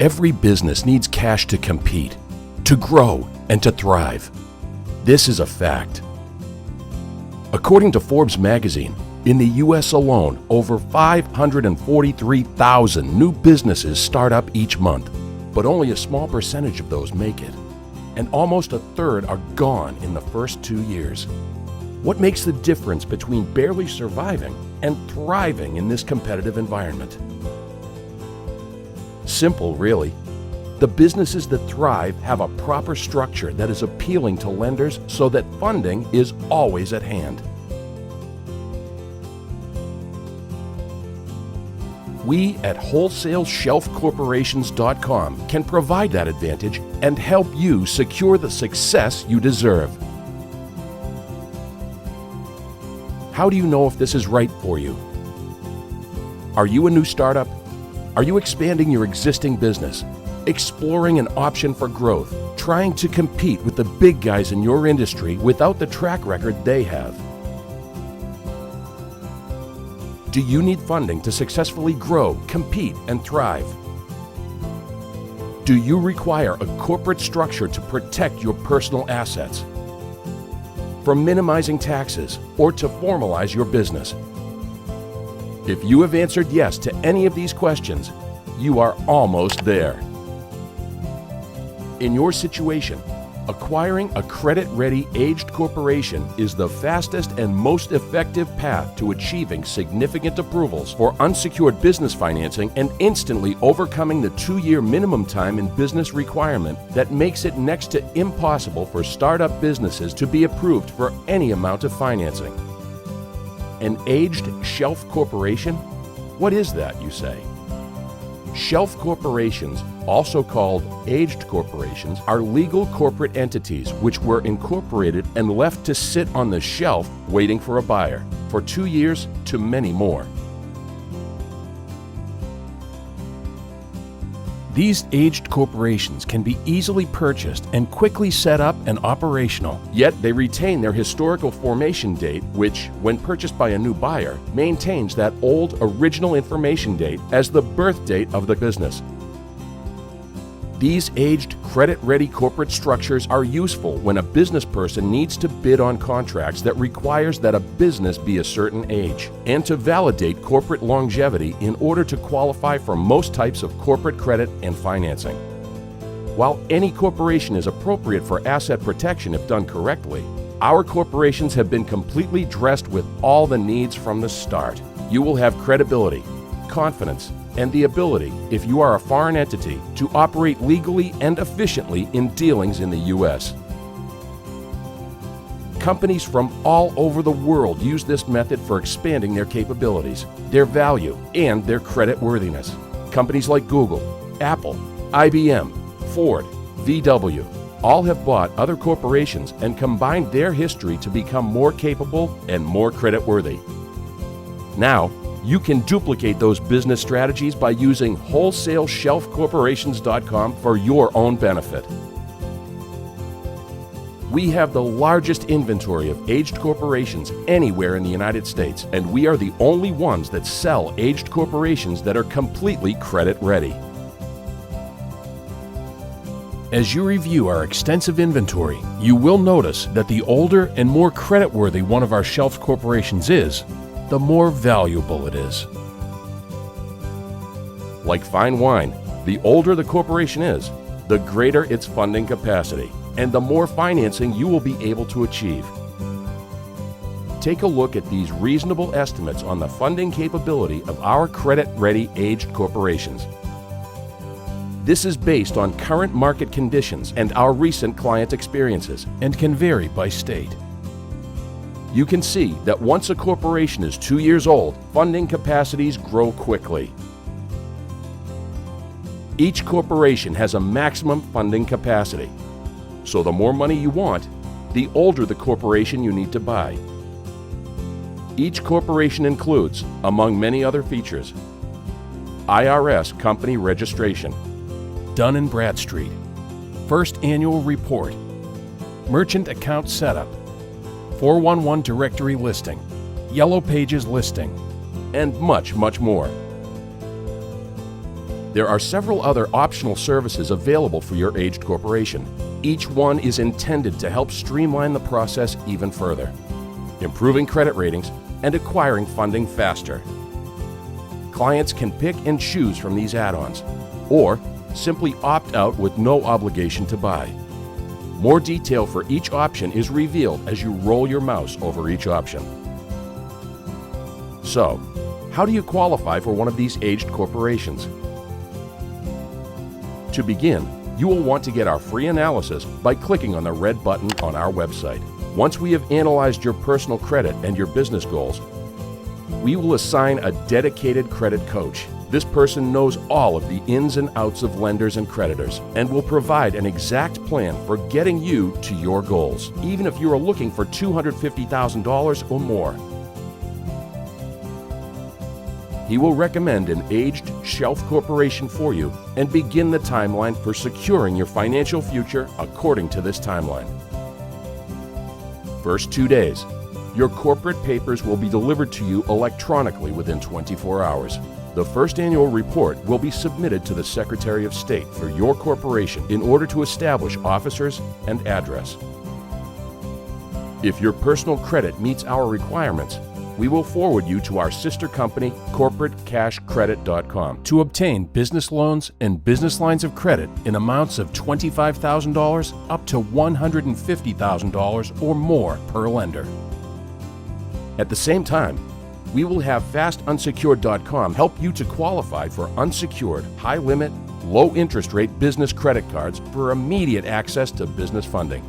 Every business needs cash to compete, to grow, and to thrive. This is a fact. According to Forbes magazine, in the U.S. alone, over 543,000 new businesses start up each month, but only a small percentage of those make it, and almost a third are gone in the first 2 years. What makes the difference between barely surviving and thriving in this competitive environment? Simple, really. The businesses that thrive have a proper structure that is appealing to lenders so that funding is always at hand. We at WholesaleShelfCorporations.com can provide that advantage and help you secure the success you deserve. How do you know if this is right for you? Are you a new startup? Are you expanding your existing business, exploring an option for growth, trying to compete with the big guys in your industry without the track record they have? Do you need funding to successfully grow, compete, and thrive? Do you require a corporate structure to protect your personal assets? From minimizing taxes or to formalize your business? If you have answered yes to any of these questions, you are almost there. In your situation, acquiring a credit-ready aged corporation is the fastest and most effective path to achieving significant approvals for unsecured business financing and instantly overcoming the 2-year minimum time in business requirement that makes it next to impossible for startup businesses to be approved for any amount of financing. An aged shelf corporation? What is that, you say? Shelf corporations, also called aged corporations, are legal corporate entities which were incorporated and left to sit on the shelf waiting for a buyer for 2 years to many more. These aged corporations can be easily purchased and quickly set up and operational, yet they retain their historical formation date, which, when purchased by a new buyer, maintains that old original information date as the birth date of the business. These aged, credit-ready corporate structures are useful when a business person needs to bid on contracts that requires that a business be a certain age, and to validate corporate longevity in order to qualify for most types of corporate credit and financing. While any corporation is appropriate for asset protection if done correctly, our corporations have been completely dressed with all the needs from the start. You will have credibility, confidence, and the ability, if you are a foreign entity, to operate legally and efficiently in dealings in the U.S. Companies from all over the world use this method for expanding their capabilities, their value, and their creditworthiness. Companies like Google, Apple, IBM, Ford, VW, all have bought other corporations and combined their history to become more capable and more creditworthy. Now, you can duplicate those business strategies by using WholesaleShelfCorporations.com for your own benefit. We have the largest inventory of aged corporations anywhere in the United States, and we are the only ones that sell aged corporations that are completely credit-ready. As you review our extensive inventory, you will notice that the older and more creditworthy one of our shelf corporations is, the more valuable it is. Like fine wine, the older the corporation is, the greater its funding capacity, and the more financing you will be able to achieve. Take a look at these reasonable estimates on the funding capability of our credit-ready aged corporations. This is based on current market conditions and our recent client experiences, and can vary by state. You can see that once a corporation is 2 years old, funding capacities grow quickly. Each corporation has a maximum funding capacity. So the more money you want, the older the corporation you need to buy. Each corporation includes, among many other features, IRS company registration, Dun & Bradstreet, first annual report, merchant account setup, 411 directory listing, Yellow Pages listing, and much, much more. There are several other optional services available for your aged corporation. Each one is intended to help streamline the process even further, improving credit ratings and acquiring funding faster. Clients can pick and choose from these add-ons, or simply opt out with no obligation to buy. More detail for each option is revealed as you roll your mouse over each option. So, how do you qualify for one of these aged corporations? To begin, you will want to get our free analysis by clicking on the red button on our website. Once we have analyzed your personal credit and your business goals, we will assign a dedicated credit coach. This person knows all of the ins and outs of lenders and creditors and will provide an exact plan for getting you to your goals, even if you are looking for $250,000 or more. He will recommend an aged shelf corporation for you and begin the timeline for securing your financial future according to this timeline. First 2 days, your corporate papers will be delivered to you electronically within 24 hours. The first annual report will be submitted to the Secretary of State for your corporation in order to establish officers and address. If your personal credit meets our requirements, we will forward you to our sister company, corporatecashcredit.com, to obtain business loans and business lines of credit in amounts of $25,000 up to $150,000 or more per lender. At the same time, we will have fastunsecured.com help you to qualify for unsecured, high-limit, low-interest rate business credit cards for immediate access to business funding.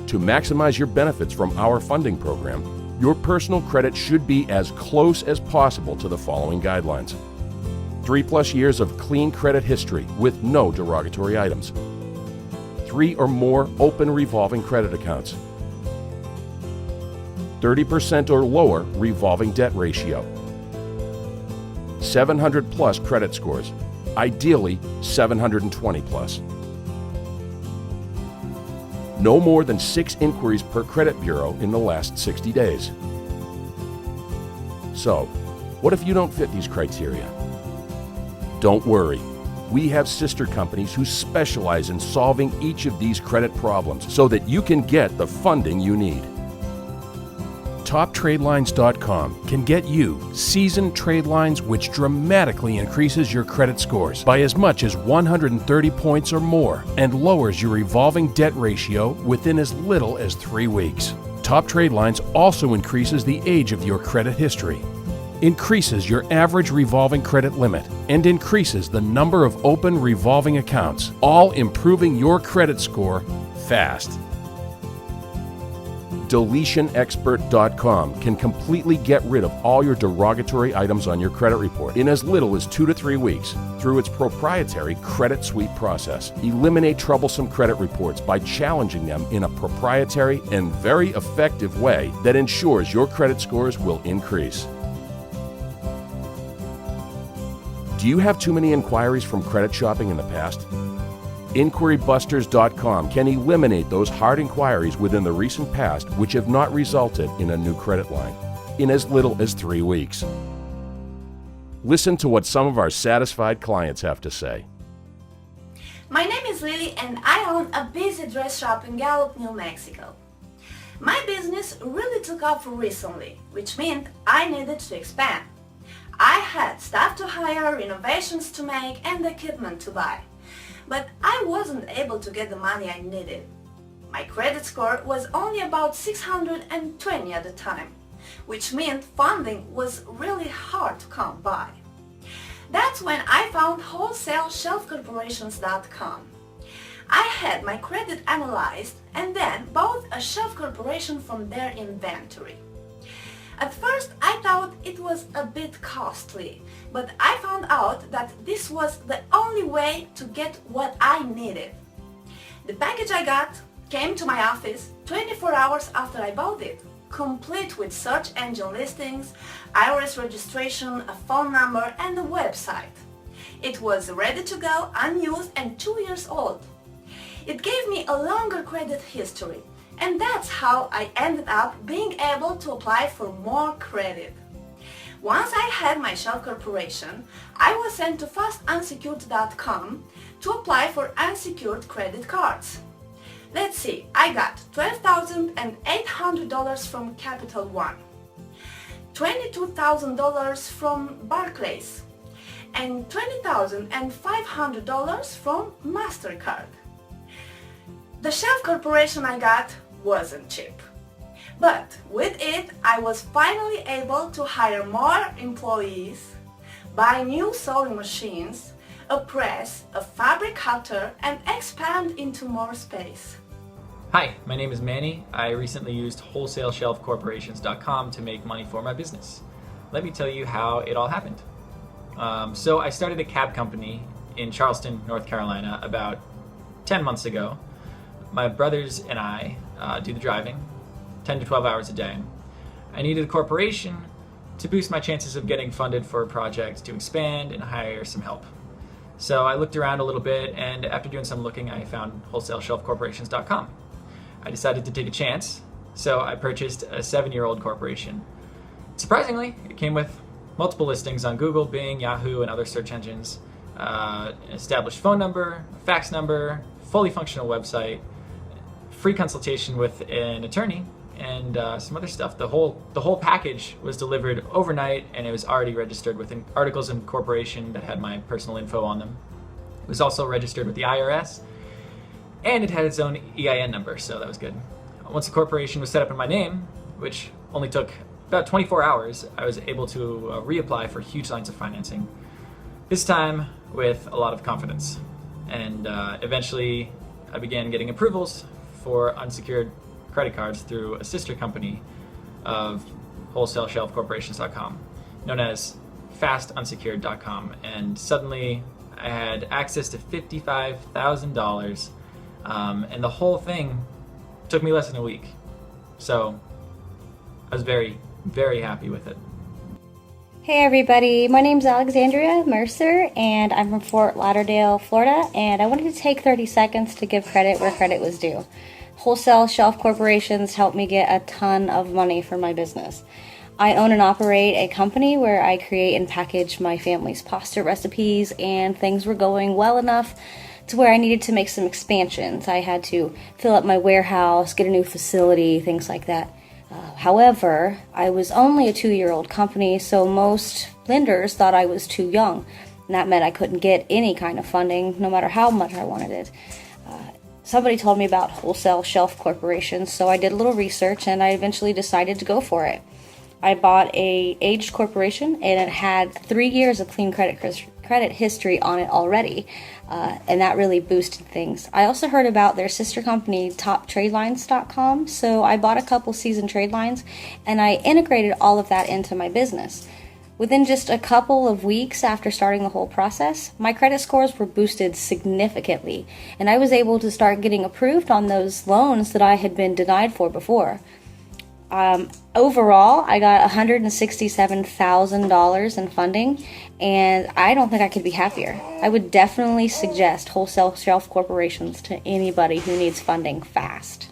To maximize your benefits from our funding program, your personal credit should be as close as possible to the following guidelines. 3+ years of clean credit history with no derogatory items. 3 or more open revolving credit accounts. 30% or lower revolving debt ratio. 700 plus credit scores, ideally 720 plus. No more than 6 inquiries per credit bureau in the last 60 days. So, what if you don't fit these criteria? Don't worry. We have sister companies who specialize in solving each of these credit problems so that you can get the funding you need. TopTradeLines.com can get you seasoned trade lines, which dramatically increases your credit scores by as much as 130 points or more and lowers your revolving debt ratio within as little as 3 weeks. Top Trade Lines also increases the age of your credit history, increases your average revolving credit limit, and increases the number of open revolving accounts, all improving your credit score fast. DeletionExpert.com can completely get rid of all your derogatory items on your credit report in as little as 2 to 3 weeks through its proprietary credit sweep process. Eliminate troublesome credit reports by challenging them in a proprietary and very effective way that ensures your credit scores will increase. Do you have too many inquiries from credit shopping in the past? InquiryBusters.com can eliminate those hard inquiries within the recent past which have not resulted in a new credit line in as little as 3 weeks. Listen to what some of our satisfied clients have to say. My name is Lily and I own a busy dress shop in Gallup, New Mexico. My business really took off recently, which meant I needed to expand. I had staff to hire, renovations to make, and equipment to buy. But I wasn't able to get the money I needed. My credit score was only about 620 at the time, which meant funding was really hard to come by. That's when I found Wholesale I had my credit analyzed and then bought a shelf corporation from their inventory. At first I thought it was a bit costly, but I found out that this was the only way to get what I needed. The package I got came to my office 24 hours after I bought it, complete with search engine listings, IRS registration, a phone number, and a website. It was ready to go, unused, and 2 years old. It gave me a longer credit history, and that's how I ended up being able to apply for more credit. Once I had my shelf corporation, I was sent to fastunsecured.com to apply for unsecured credit cards. Let's see, I got $12,800 from Capital One, $22,000 from Barclays, and $20,500 from MasterCard. The shelf corporation I got wasn't cheap, but with it I was finally able to hire more employees, buy new sewing machines, a press, a fabric cutter, and expand into more space. Hi, my name is Manny. I recently used wholesale to make money for my business. Let me tell you how it all happened. So I started a cab company in Charleston, North Carolina about 10 months ago. My brothers and I do the driving, 10 to 12 hours a day. I needed a corporation to boost my chances of getting funded for a project to expand and hire some help. So I looked around a little bit, and after doing some looking, I found wholesale.com. I decided to take a chance, so I purchased a 7-year-old corporation. Surprisingly, it came with multiple listings on Google, Bing, Yahoo, and other search engines, an established phone number, a fax number, fully functional website, free consultation with an attorney, and some other stuff. The whole package was delivered overnight, and it was already registered with articles of incorporation that had my personal info on them. It was also registered with the IRS, and it had its own EIN number, so that was good. Once the corporation was set up in my name, which only took about 24 hours, I was able to reapply for huge lines of financing, this time with a lot of confidence. And eventually I began getting approvals for unsecured credit cards through a sister company of wholesale.com, known as fastunsecured.com, and suddenly I had access to $55,000, and the whole thing took me less than a week. So I was very, very happy with it. Hey everybody, my name's Alexandria Mercer and I'm from Fort Lauderdale, Florida, and I wanted to take 30 seconds to give credit where credit was due. Wholesale shelf corporations helped me get a ton of money for my business. I own and operate a company where I create and package my family's pasta recipes, and things were going well enough to where I needed to make some expansions. I had to fill up my warehouse, get a new facility, things like that. However, I was only a 2-year-old company, so most lenders thought I was too young. And that meant I couldn't get any kind of funding, no matter how much I wanted it. Somebody told me about wholesale shelf corporations, so I did a little research and I eventually decided to go for it. I bought a aged corporation and it had 3 years of clean credit history on it already, and that really boosted things. I also heard about their sister company, TopTradelines.com, so I bought a couple seasoned trade lines and I integrated all of that into my business. Within just a couple of weeks after starting the whole process, my credit scores were boosted significantly, and I was able to start getting approved on those loans that I had been denied for before. Overall, I got $167,000 in funding, and I don't think I could be happier. I would definitely suggest wholesale shelf corporations to anybody who needs funding fast.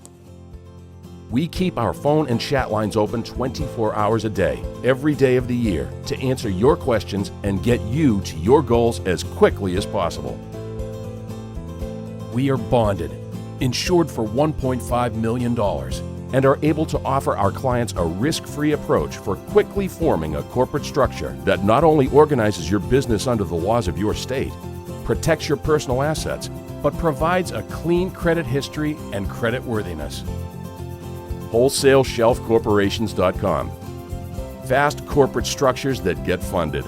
We keep our phone and chat lines open 24 hours a day, every day of the year, to answer your questions and get you to your goals as quickly as possible. We are bonded, insured for $1.5 million, and are able to offer our clients a risk-free approach for quickly forming a corporate structure that not only organizes your business under the laws of your state, protects your personal assets, but provides a clean credit history and credit worthiness. WholesaleShelfCorporations.com. Fast corporate structures that get funded.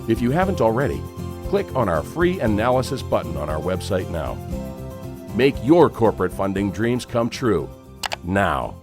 If you haven't already, click on our free analysis button on our website now. Make your corporate funding dreams come true now.